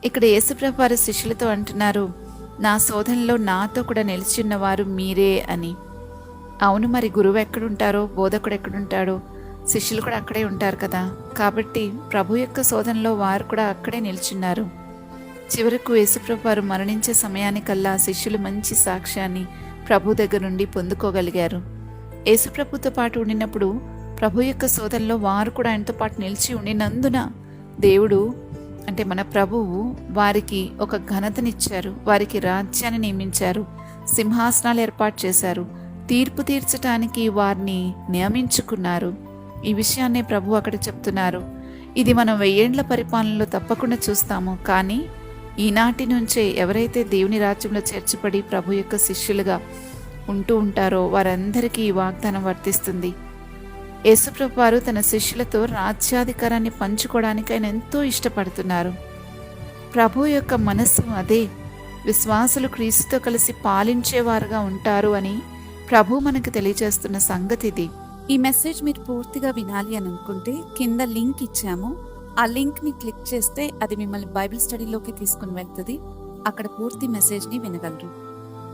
ఇక్కడ యేసుప్రభు వారి శిష్యులతో అంటున్నారు, నా శోధనలో నాతో కూడా నిలిచిన్నవారు మీరే అని. అవును, మరి గురువు ఎక్కడుంటారో, బోధకుడు ఎక్కడుంటాడో, శిష్యులు కూడా అక్కడే ఉంటారు కదా. కాబట్టి ప్రభు యొక్క శోధనలో వారు కూడా అక్కడే నిల్చున్నారు. చివరకు యేసుప్రభు వారు మరణించే సమయానికల్లా శిష్యులు మంచి సాక్ష్యాన్ని ప్రభు దగ్గర నుండి పొందుకోగలిగారు. యేసుప్రభుతో పాటు ఉండినప్పుడు ప్రభు యొక్క శోధనలో వారు కూడా ఆయనతో పాటు నిలిచి ఉండినందున దేవుడు అంటే మన ప్రభువు వారికి ఒక ఘనతనిచ్చారు, వారికి రాజ్యాన్ని నియమించారు, సింహాసనాలు ఏర్పాటు చేశారు, తీర్పు తీర్చటానికి వారిని నియమించుకున్నారు. ఈ విషయాన్నే ప్రభు అక్కడ చెప్తున్నారు. ఇది మనం 1000 ఏండ్ల పరిపాలనలో తప్పకుండా చూస్తాము. కానీ ఈనాటి నుంచే ఎవరైతే దేవుని రాజ్యంలో చేర్చబడి ప్రభు యొక్క శిష్యులుగా ఉంటూ ఉంటారో వారందరికీ ఈ వాగ్దానం వర్తిస్తుంది. యేసుప్రభు వారు తన శిష్యులతో రాజ్యాధికారాన్ని పంచుకోవడానికి ఆయన ఎంతో ఇష్టపడుతున్నారు. ప్రభు యొక్క మనస్సు అదే. విశ్వాసులు క్రీస్తుతో కలిసి పాలించేవారుగా ఉంటారు అని ప్రభు మనకు తెలియజేస్తున్న సంగతి ఇది. ఈ మెసేజ్ మీరు పూర్తిగా వినాలి అని అనుకుంటే కింద లింక్ ఇచ్చాము. ఆ లింక్ ని క్లిక్ చేస్తే అది మిమ్మల్ని బైబిల్ స్టడీలోకి తీసుకుని వెళ్తుంది. అక్కడ పూర్తి మెసేజ్ ని వినగలరు.